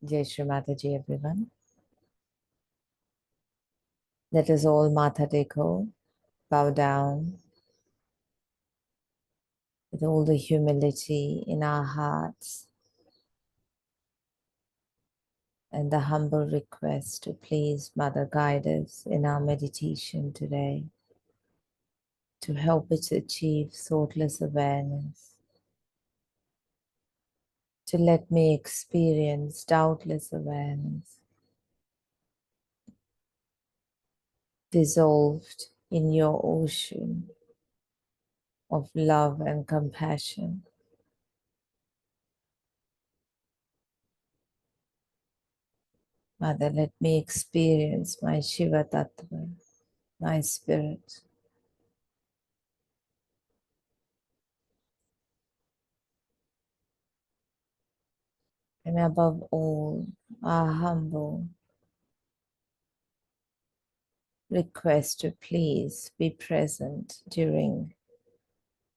Jai Shri Mataji, everyone. Let us all Matha Teko, bow down with all the humility in our hearts and the humble request to please Mother guide us in our meditation today to help us achieve thoughtless awareness, to let me experience doubtless awareness, dissolved in your ocean of love and compassion. Mother, let me experience my Shiva Tattwa, my spirit, and above all, our humble request to please be present during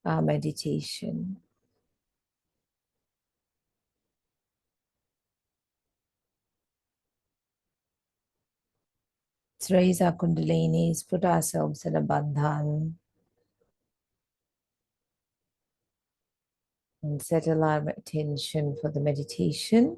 our meditation. Let's raise our Kundalinis, put ourselves in a bandhan, and settle our attention for the meditation.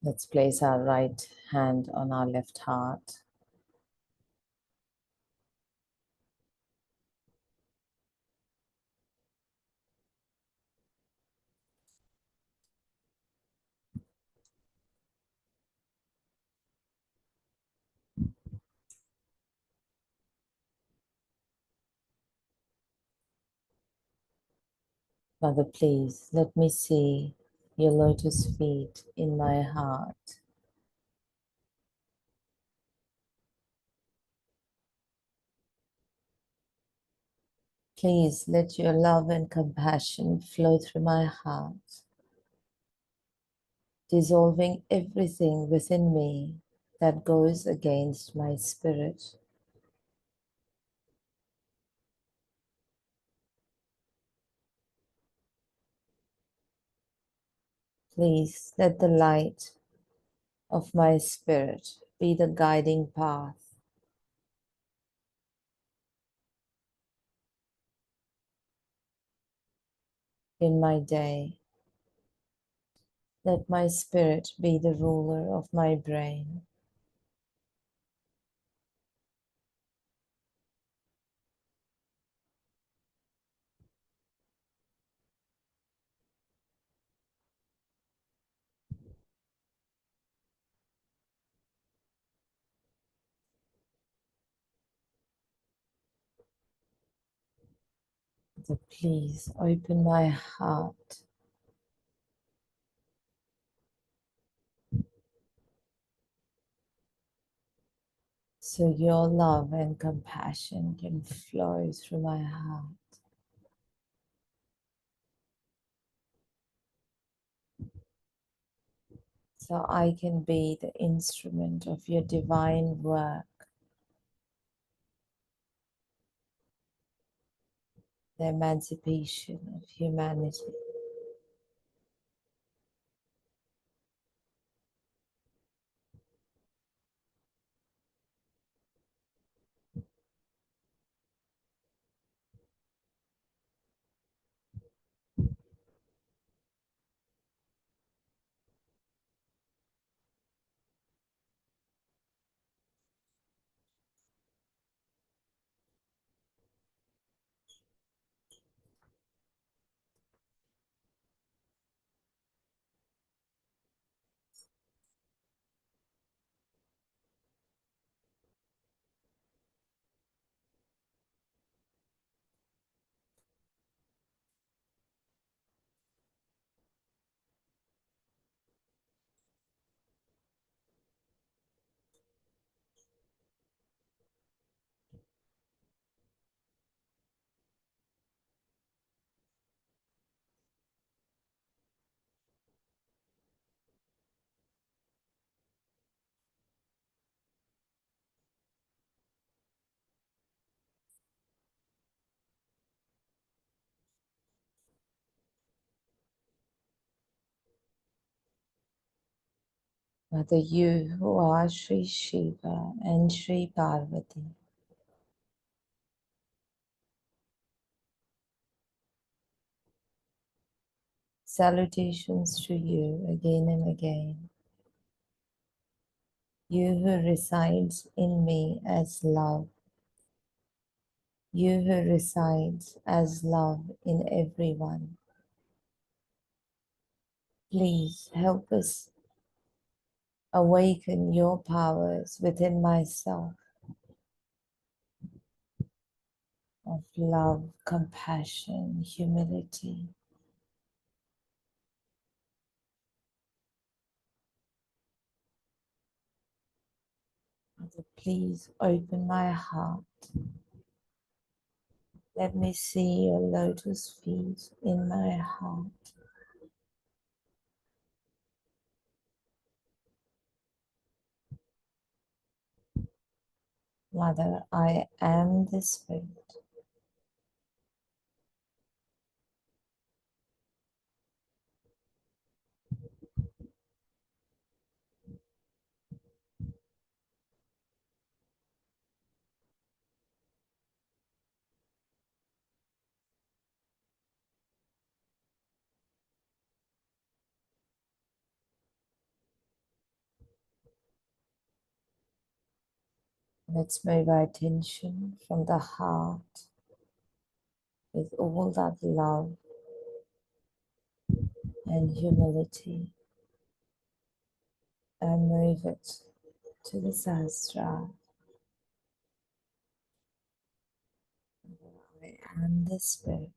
Let's place our right hand on our left heart. Mother, please let me see your lotus feet in my heart. Please let your love and compassion flow through my heart, dissolving everything within me that goes against my spirit. Please let the light of my spirit be the guiding path in my day. Let my spirit be the ruler of my brain. So please open my heart so your love and compassion can flow through my heart. So I can be the instrument of your divine work, the emancipation of humanity. Mother, you who are Sri Shiva and Sri Parvati, salutations to you again and again. You who resides in me as love, you who resides as love in everyone. Please help us awaken your powers within myself of love, compassion, humility. Mother, please open my heart. Let me see your lotus feet in my heart. Mother, I am the Spirit. Let's move our attention from the heart with all that love and humility and move it to the Sahasrara. I am the Spirit.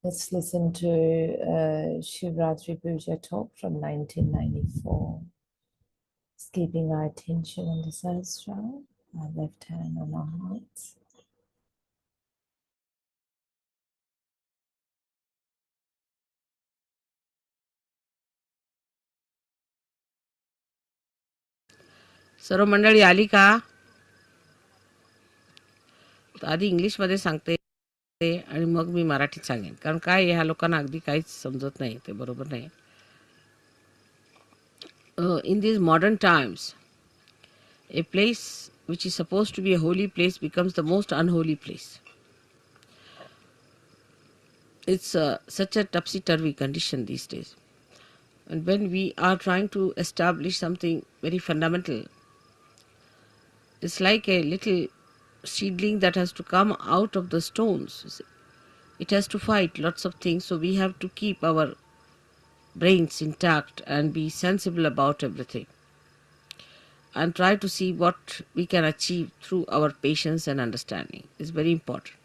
Let's listen to a Shivratri Puja talk from 1994. Just keeping our attention on the Sahasrara, our left hand on our hearts. सर्व मंडळी आली का? तर आधी इंग्लिशमध्ये सांगते आणि मग मी मराठीत सांगेन, कारण काय ह्या लोकांना अगदी काहीच समजत नाही, ते बरोबर नाही. In these modern times, a place which is supposed to be a holy place becomes the most unholy place. It's such a topsy-turvy condition these days. And when we are trying to establish something very fundamental, it's like a little seedling that has to come out of the stones. It has to fight lots of things, so we have to keep our brains intact and be sensible about everything and try to see what we can achieve through our patience and understanding is very important.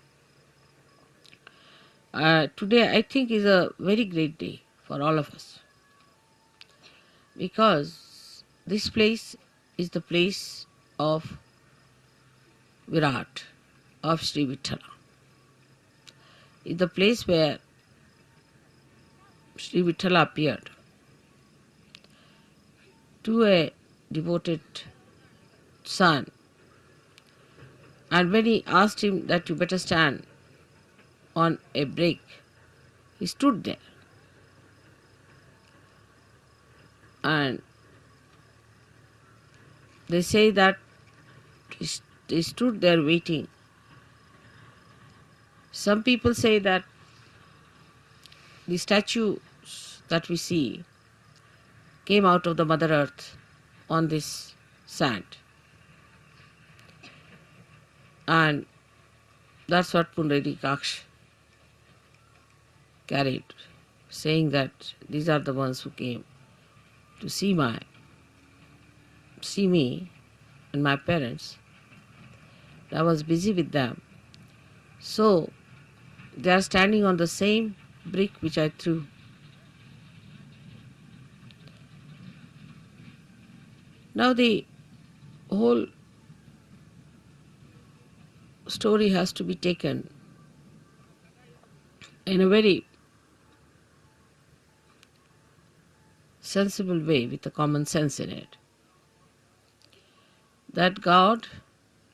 Today I think is a very great day for all of us, because this place is the place of Virat, of Sri Vithala. It's the place where Sri Vithala appeared to a devoted son, and when he asked him that you better stand on a break, he stood there. And they say that he stood there waiting. Some people say that the statues that we see came out of the Mother Earth on this sand. And that's what Pundarikaksh carried, saying that these are the ones who came to see me and my parents. I was busy with them. So they are standing on the same brick which I threw. Now the whole story has to be taken in a very sensible way with a common sense in it. That God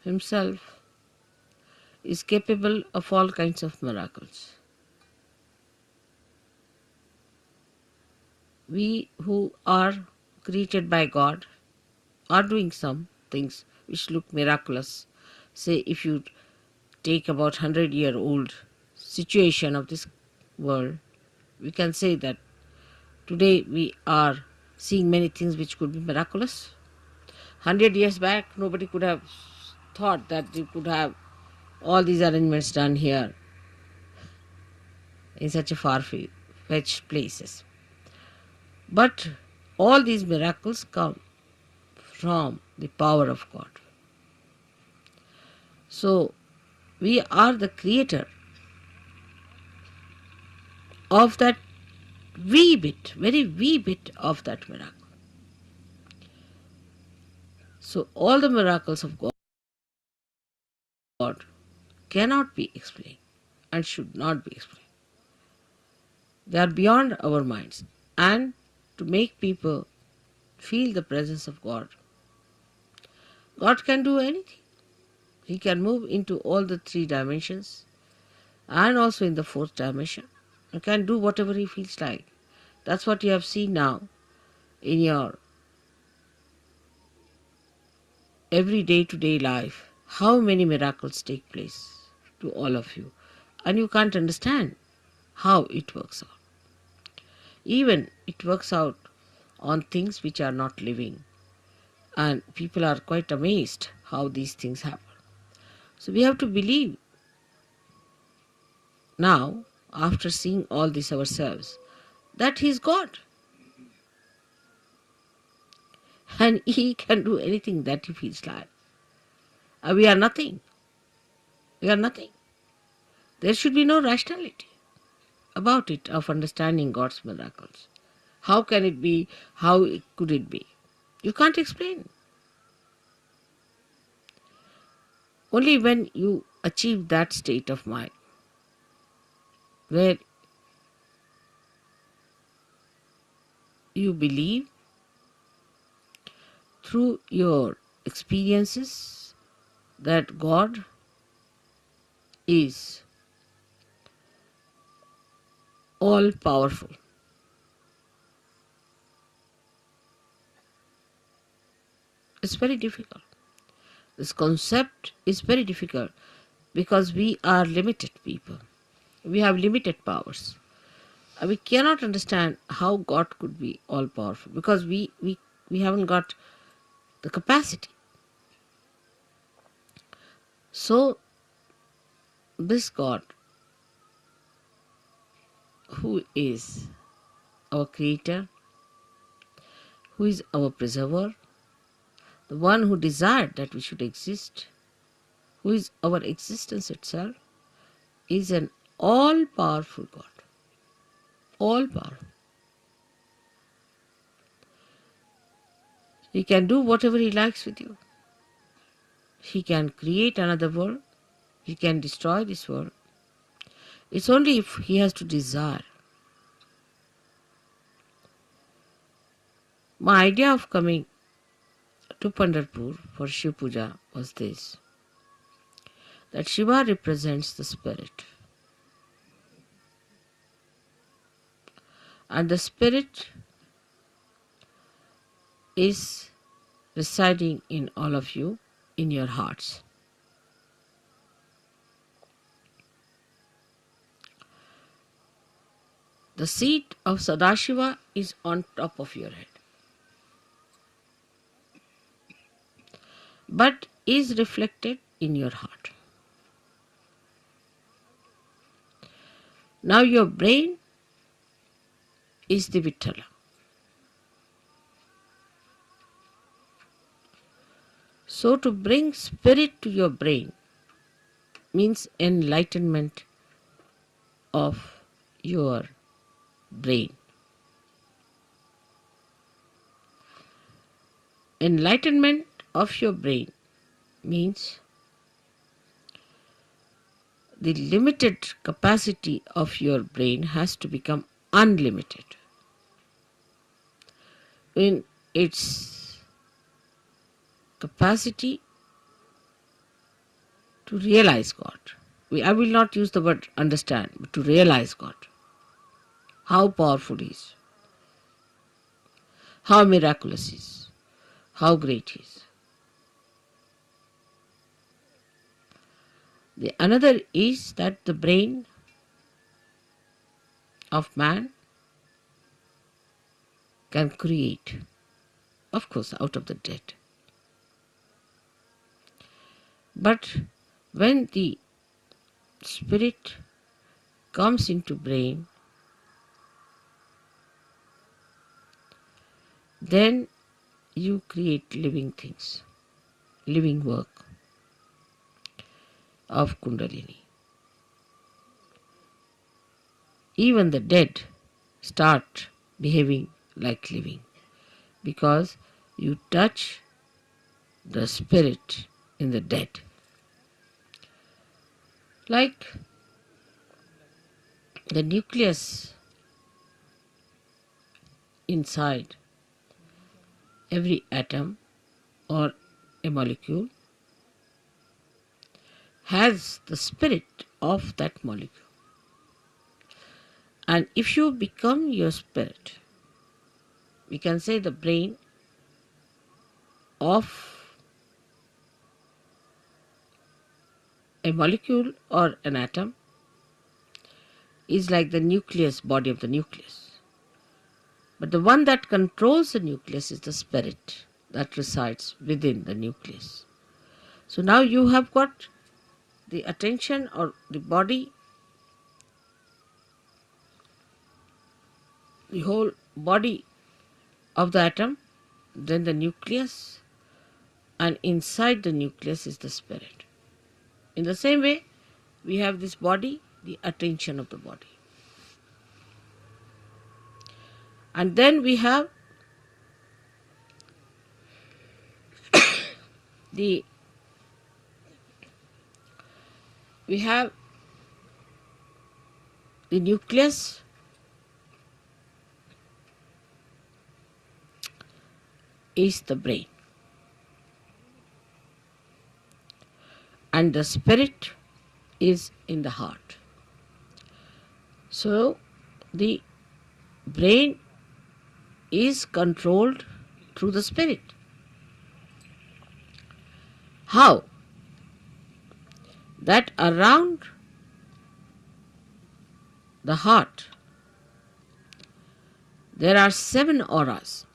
Himself is capable of all kinds of miracles. We who are created by God are doing some things which look miraculous. Say, if you take about 100-year-old situation of this world, we can say that today we are seeing many things which could be miraculous. 100 years back, nobody could have thought that you could have all these arrangements done here in such a far-fetched places. But all these miracles come from the power of God. So we are the creator of that wee bit, very wee bit of that miracle. So all the miracles of God cannot be explained and should not be explained. They are beyond our minds. And to make people feel the presence of God, God can do anything. He can move into all the three dimensions and also in the fourth dimension. He can do whatever He feels like. That's what you have seen now in your every day-to-day life, how many miracles take place to all of you, and you can't understand how it works out. Even it works out on things which are not living, and people are quite amazed how these things happen. So we have to believe now, after seeing all this ourselves, that He is God and He can do anything that He feels like. We are nothing. We are nothing. There should be no rationality about it of understanding God's miracles. How can it be? How could it be? You can't explain. Only when you achieve that state of mind where you believe through your experiences that God is all powerful. It's very difficult. This concept is very difficult because we are limited people. We have limited powers. We cannot understand how God could be all powerful because we haven't got the capacity. So this God, who is our creator, who is our preserver, the one who desired that we should exist, who is our existence itself, is an all-powerful God. All-powerful. He can do whatever He likes with you. He can create another world. He can destroy this world. It's only if He has to desire. My idea of coming to Pandharpur for Shiv Puja was this, that Shiva represents the spirit. And the spirit is residing in all of you, in your hearts. The seat of Sadashiva is on top of your head, but is reflected in your heart. Now your brain is the Vittala. So to bring spirit to your brain means enlightenment of your brain. Enlightenment of your brain means the limited capacity of your brain has to become unlimited in its capacity to realize God. I will not use the word understand, but to realize God. How powerful He is, how miraculous He is, how great He is. The another is that the brain of man can create, of course, out of the dead. But when the spirit comes into brain, then you create living things, living work of Kundalini. Even the dead start behaving like living because you touch the spirit in the dead. Like the nucleus inside every atom or a molecule has the spirit of that molecule. And if you become your spirit, we can say the brain of A molecule or an atom is like the nucleus, body of the nucleus. But the one that controls the nucleus is the spirit that resides within the nucleus. So now you have got the attention or the body, the whole body of the atom, then the nucleus, and inside the nucleus is the spirit. In the same way, we have this body, the attention of the body. And then we have the nucleus is the brain, and the spirit is in the heart. So the brain is controlled through the spirit. How? That around the heart there are 7 auras.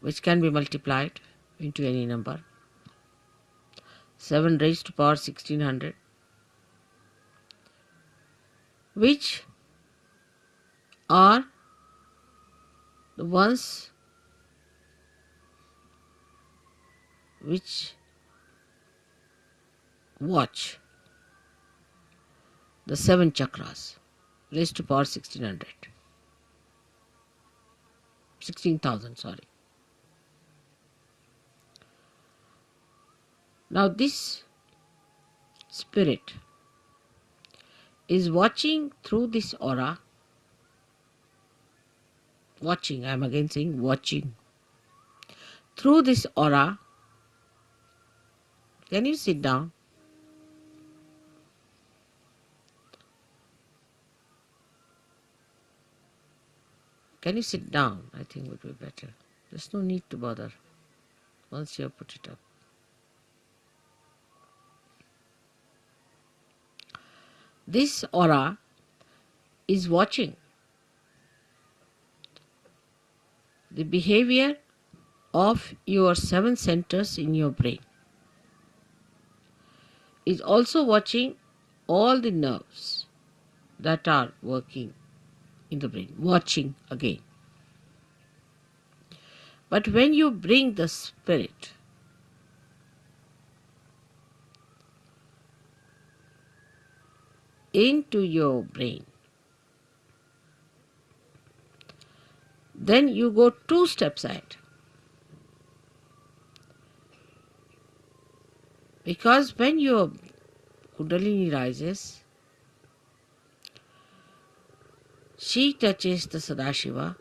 Which can be multiplied into any number. 7 raised to power 1600, which are the ones which watch the 7 chakras raised to power 1600. 16,000, sorry. Now this spirit is watching through this aura. Watching, I am again saying watching. Through this aura. Can you sit down? Can you sit down? I think would be better. There's no need to bother once you have put it up. This aura is watching the behavior of your 7 centers in your brain. Is also watching all the nerves that are working in the brain. Watching again. But when you bring the spirit into your brain, then you go 2 steps ahead. Because when your Kundalini rises, she touches the Sadashiva,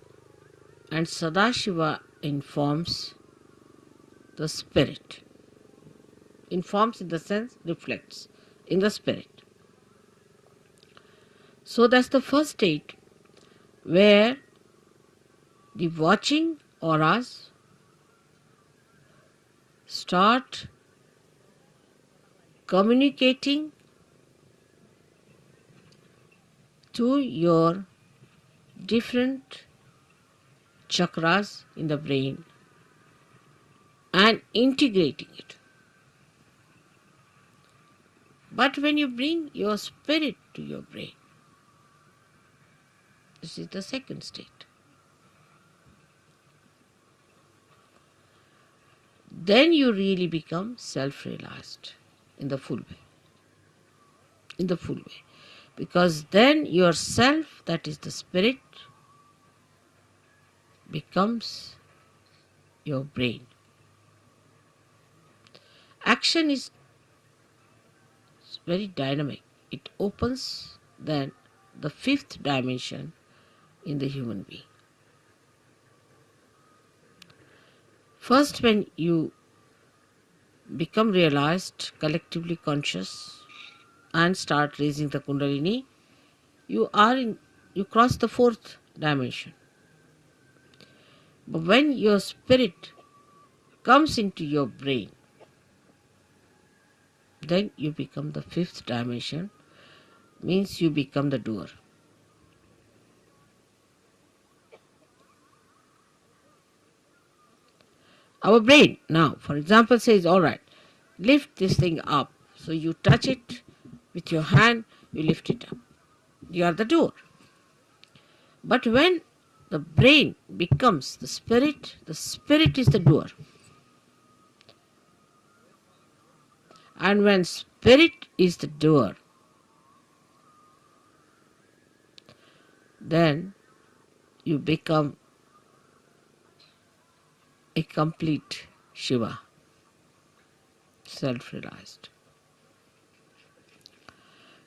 and Sadashiva informs the spirit. Informs in the sense reflects in the spirit. So that's the first state where the watching auras start communicating to your different chakras in the brain and integrating it. But when you bring your spirit to your brain, this is the second state. Then you really become self-realized in the full way. In the full way. Because then yourself, that is the spirit, becomes your brain. Action is very dynamic. It opens then the 5th dimension in the human being. First, when you become realized, collectively conscious, and start raising the Kundalini, you cross the 4th dimension. But when your spirit comes into your brain, then you become the fifth dimension, means you become the doer. Our brain now, for example, says, all right, lift this thing up. So you touch it with your hand, you lift it up. You are the doer. But when the brain becomes the spirit is the doer. And when spirit is the doer, then you become a complete Shiva, self-realized.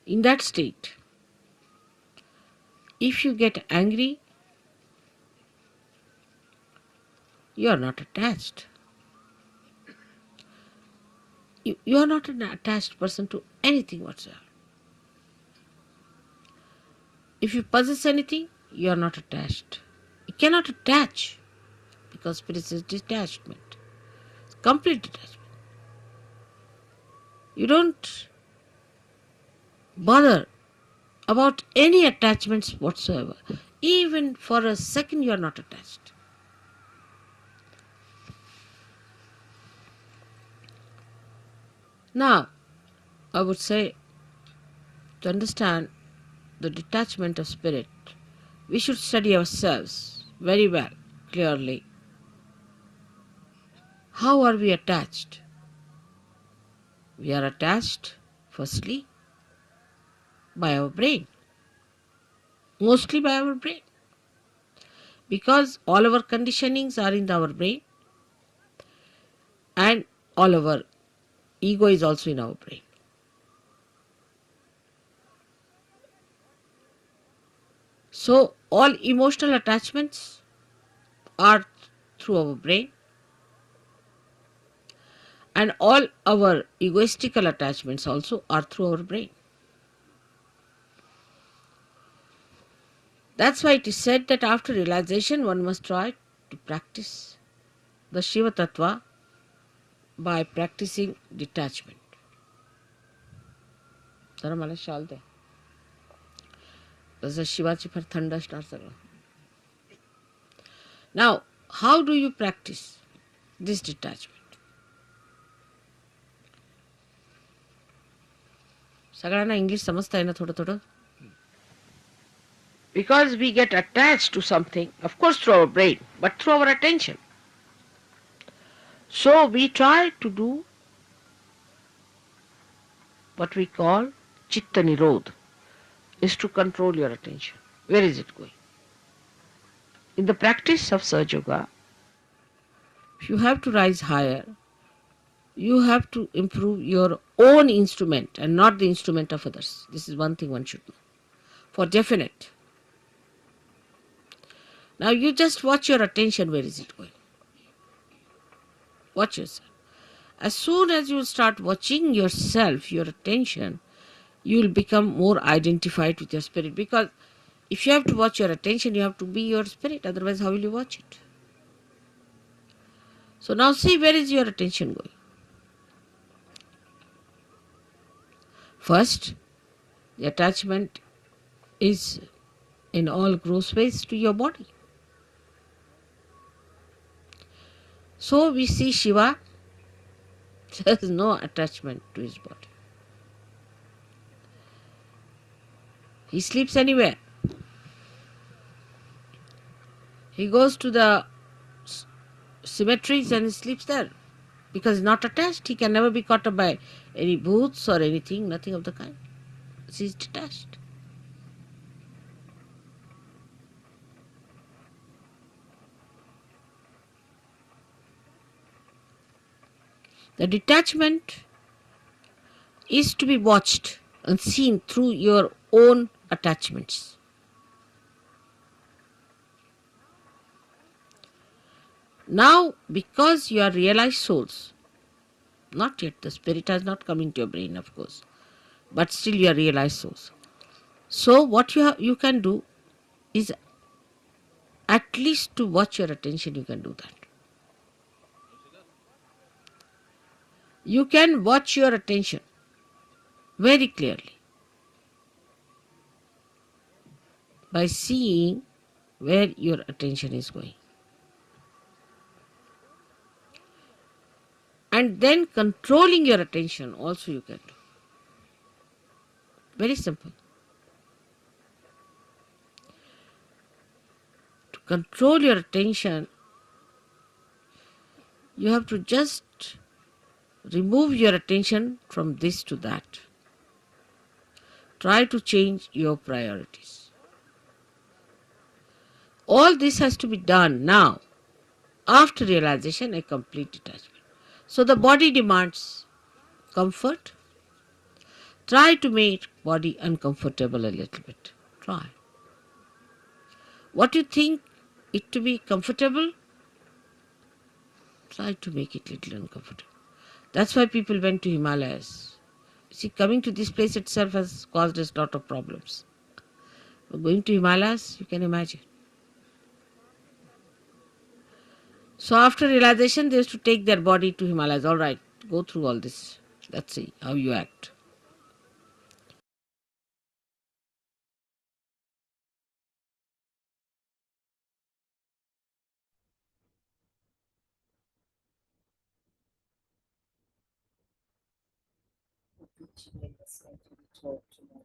In that state, if you get angry, you are not attached. You are not an attached person to anything whatsoever. If you possess anything, you are not attached. You cannot attach because spirit is detachment. It's complete detachment. You don't bother about any attachments whatsoever. Even for a second you are not attached. Now, I would say, to understand the detachment of spirit, we should study ourselves very well, clearly. How are we attached? We are attached, firstly, by our brain. Mostly by our brain. Because all our conditionings are in our brain and all our ego is also in our brain. So all emotional attachments are through our brain and all our egoistical attachments also are through our brain. That's why it is said that after realization one must try to practice the Shiva Tattwa by practicing detachment. जरा मला शाल दे. तसं शिवाची फार थंड असणार सगळं. Now, how do you practice this detachment? सगळ्यांना English समजता ना थोडं थोडं? Because we get attached to something, of course through our brain, but through our attention. So we try to do what we call Chitta Nirodh, is to control your attention. Where is it going? In the practice of Sahaja Yoga, if you have to rise higher, you have to improve your own instrument and not the instrument of others. This is one thing one should know. For definite. Now you just watch your attention, where is it going? Watch yourself. As soon as you start watching yourself, your attention, you will become more identified with your spirit. Because if you have to watch your attention, you have to be your spirit. Otherwise, how will you watch it? So now see, where is your attention going? First, the attachment is in all gross ways to your body. So we see Shiva, there is no attachment to his body. He sleeps anywhere. He goes to the cemeteries and he sleeps there. Because he's not attached. He can never be caught up by any booths or anything, nothing of the kind. He's detached. The detachment is to be watched and seen through your own attachments. Now, because you are realized souls, not yet, the spirit has not come into your brain, of course, but still you are realized souls. So what you can do is at least to watch your attention, you can do that. you can watch your attention very clearly by seeing where your attention is going. And then controlling your attention also you can do. Very simple. To control your attention, you have to just remove your attention from this to that. Try to change your priorities. All this has to be done now, after realization and complete detachment. So the body demands comfort. Try to make body uncomfortable a little bit. Try. What you think it to be comfortable, try to make it little uncomfortable. That's why people went to Himalayas. See, coming to this place itself has caused us a lot of problems. But going to Himalayas, you can imagine. So after realization, they used to take their body to Himalayas. All right, go through all this. Let's see how you act. Continuing listening to the talk tomorrow.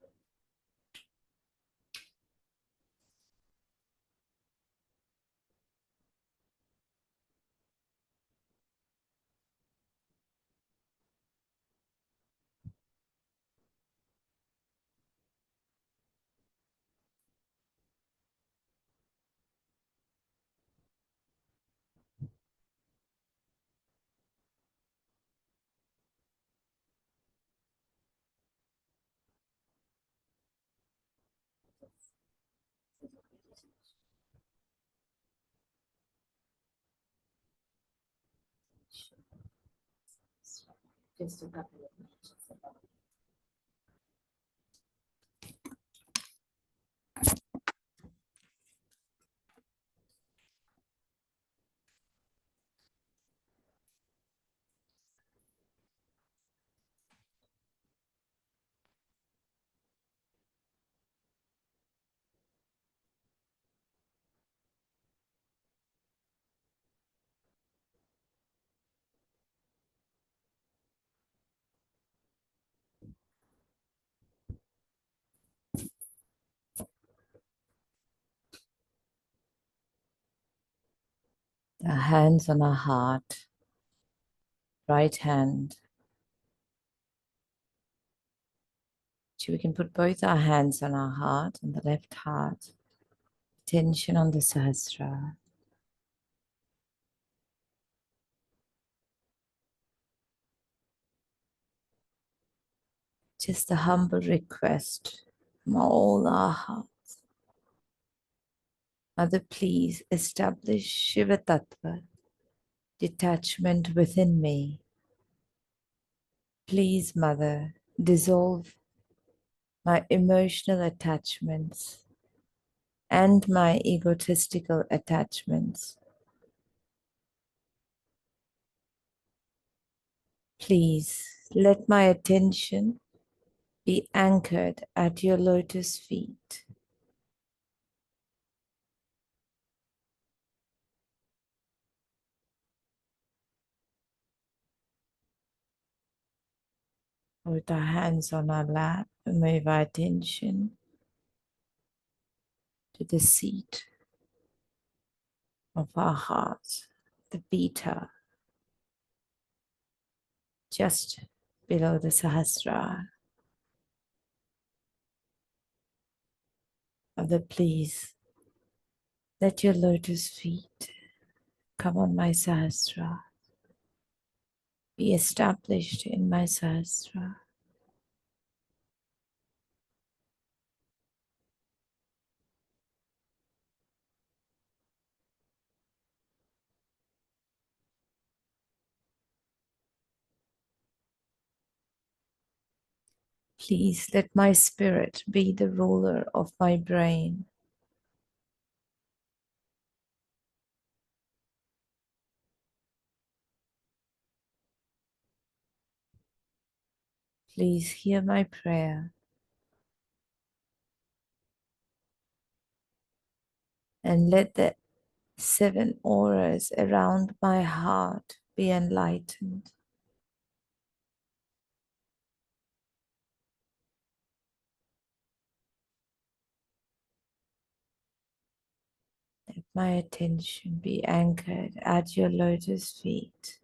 Just a couple of minutes about our hands on our heart, right hand. So we can put both our hands on our heart, on the left heart, tension on the Sahasrara. Just a humble request from all our hearts. Mother, please establish Shiva Tattwa, detachment within me. Please, Mother, dissolve my emotional attachments and my egotistical attachments. Please let my attention be anchored at your lotus feet. With our hands on our lap, and move our attention to the seat of our heart, the beta, just below the Sahasrara. Mother, please let your lotus feet come on my Sahasrara, be established in my Sahasrara. Please let my spirit be the ruler of my brain. Please hear my prayer and let the 7 auras around my heart be enlightened. Let my attention be anchored at your lotus feet.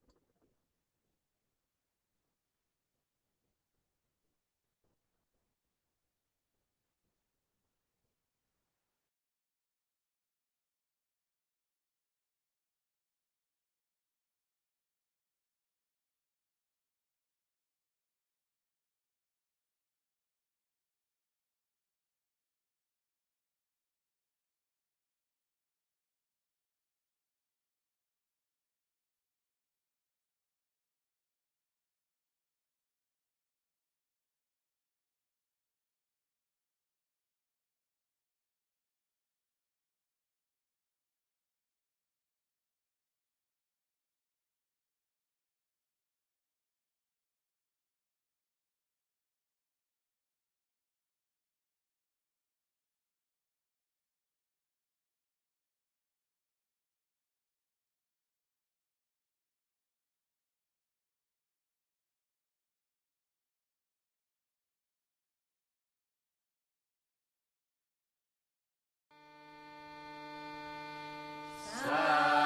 Sahaja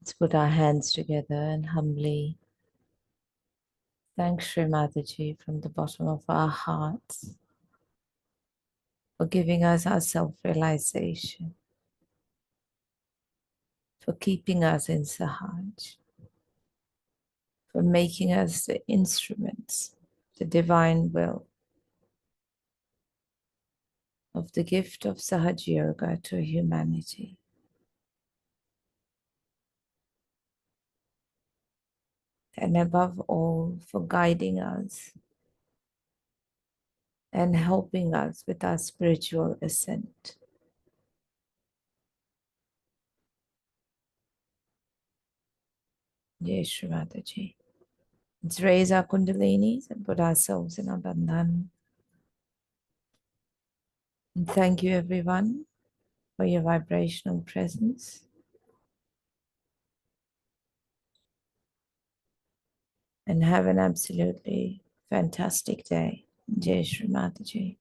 Let's put our hands together and humbly thank Shri Mataji from the bottom of our hearts for giving us our self-realization, for keeping us in Sahaj, for making us the instruments, the divine will of the gift of Sahaja Yoga to humanity. And above all, for guiding us and helping us with our spiritual ascent. Jai Shri Mataji. Let's raise our Kundalinis and put ourselves in our bandhan. And thank you, everyone, for your vibrational presence. And have an absolutely fantastic day. Jai Shri Mataji.